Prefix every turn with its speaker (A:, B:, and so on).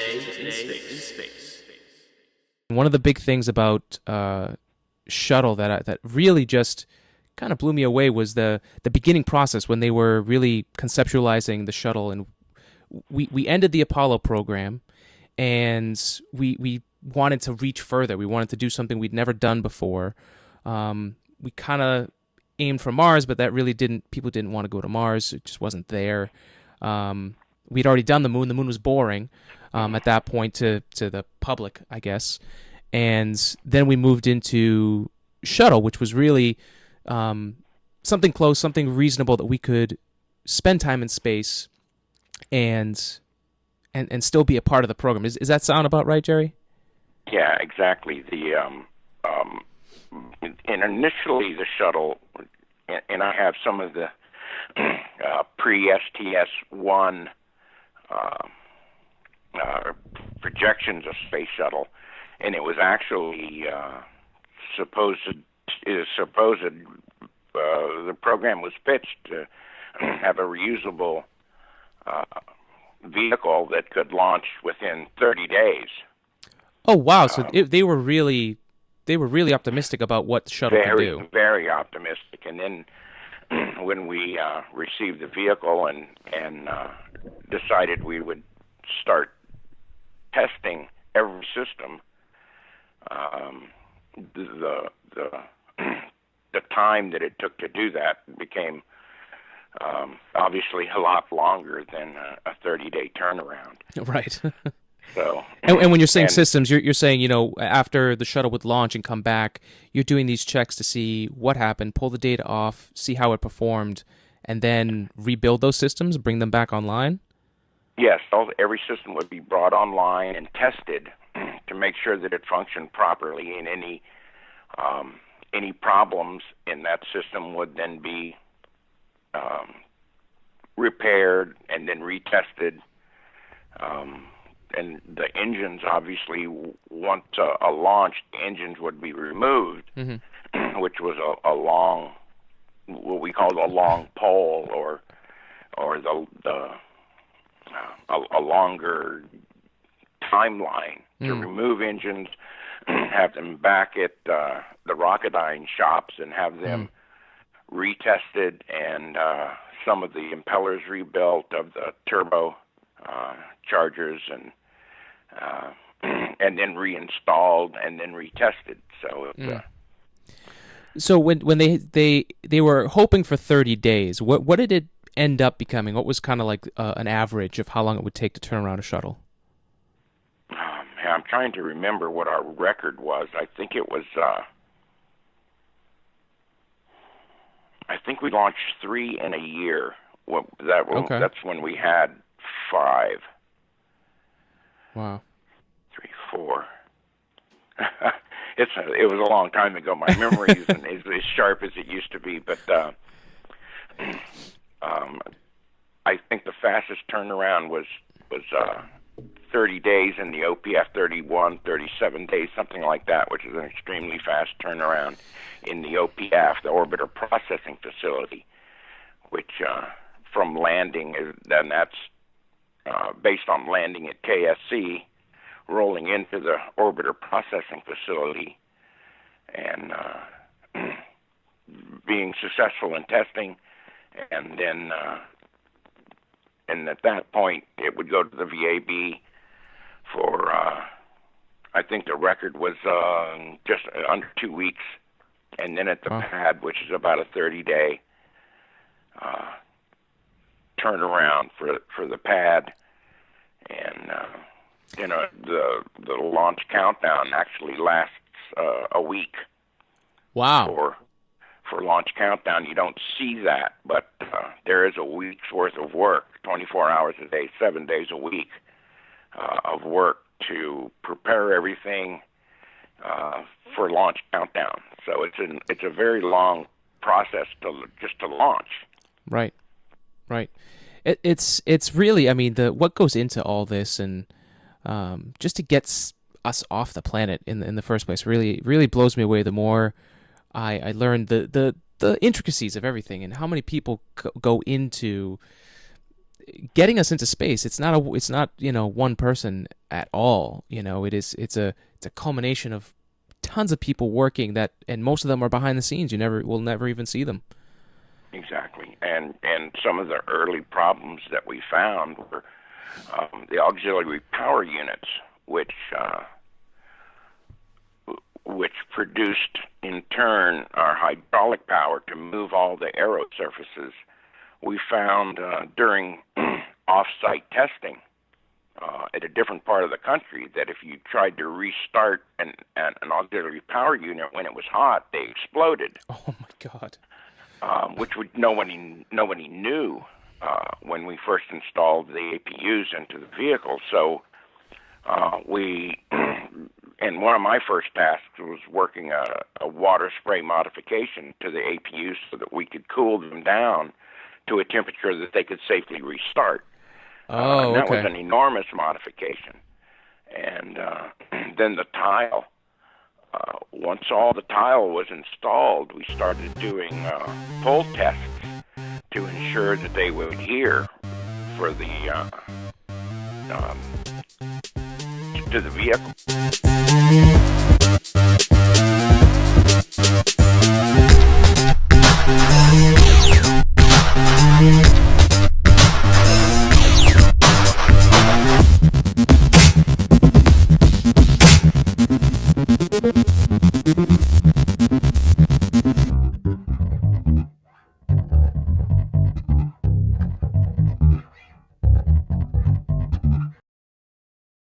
A: in space.
B: One of the big things about shuttle that really just kind of blew me away was the beginning process when they were really conceptualizing the shuttle, and we ended the Apollo program, and we wanted to reach further. We wanted to do something we'd never done before. We kind of aimed for Mars, but that really didn't. People didn't want to go to Mars. It just wasn't there. We'd already done the moon. The moon was boring at that point to the public, I guess. And then we moved into shuttle, which was really something close, something reasonable that we could spend time in space and still be a part of the program. Is that sound about right, Jerry?
C: Yeah, exactly. And initially the shuttle, and I have some of the pre-STS-1 projections of Space Shuttle, and it was actually the program was pitched to have a reusable vehicle that could launch within 30 days.
B: Oh wow! So they were really optimistic about what the shuttle could do.
C: Very optimistic. And then when we received the vehicle and decided we would start testing every system, the time that it took to do that became obviously a lot longer than a 30-day turnaround.
B: Right.
C: So,
B: and when you're saying systems, you're saying, after the shuttle would launch and come back, you're doing these checks to see what happened, pull the data off, see how it performed, and then rebuild those systems, bring them back online?
C: Yes, every system would be brought online and tested to make sure that it functioned properly, and any problems in that system would then be repaired and then retested. And the engines, obviously, once a launch, the engines would be removed, which was a long, what we call a long pole, or a longer timeline to remove engines, have them back at the Rocketdyne shops and have them retested, and some of the impellers rebuilt of the turbo chargers, and then reinstalled and then retested. So
B: So when they were hoping for 30 days, what did it end up becoming? What was kind of like an average of how long it would take to turn around a shuttle?
C: I'm trying to remember what our record was. I think it was. I think we launched 3 in a year. That's when we had 5.
B: Wow.
C: 3, 4. It was a long time ago. My memory isn't as sharp as it used to be, but I think the fastest turnaround was 30 days in the OPF, 31, 37 days, something like that, which is an extremely fast turnaround in the OPF, the Orbiter Processing Facility, which from landing, then that's based on landing at KSC, rolling into the Orbiter Processing Facility, and being successful in testing, and then and at that point it would go to the VAB for I think the record was just under 2 weeks, and then at the pad, which is about a 30-day turnaround for the pad, and the launch countdown actually lasts a week.
B: Wow.
C: For launch countdown, you don't see that, but there is a week's worth of work, 24 hours a day, 7 days a week of work to prepare everything for launch countdown. So it's a very long process just to launch.
B: Right. It's really, I mean, what goes into all this, and just to get us off the planet in the first place really blows me away. The more I learned the intricacies of everything and how many people go into getting us into space, it's not one person at all. It's a culmination of tons of people working and most of them are behind the scenes. We'll never even see them.
C: Exactly. And some of the early problems that we found were the auxiliary power units, which produced in turn our hydraulic power to move all the aero surfaces. We found during off-site testing at a different part of the country that if you tried to restart an auxiliary power unit when it was hot, they exploded.
B: Oh my God!
C: Which nobody knew when we first installed the APUs into the vehicle. So and one of my first tasks was working a water spray modification to the APUs so that we could cool them down to a temperature that they could safely restart.
B: Oh,
C: and that
B: okay.
C: was an enormous modification. And then the tile. Once all the tile was installed, we started doing pull tests to ensure that they would adhere for the to the vehicle.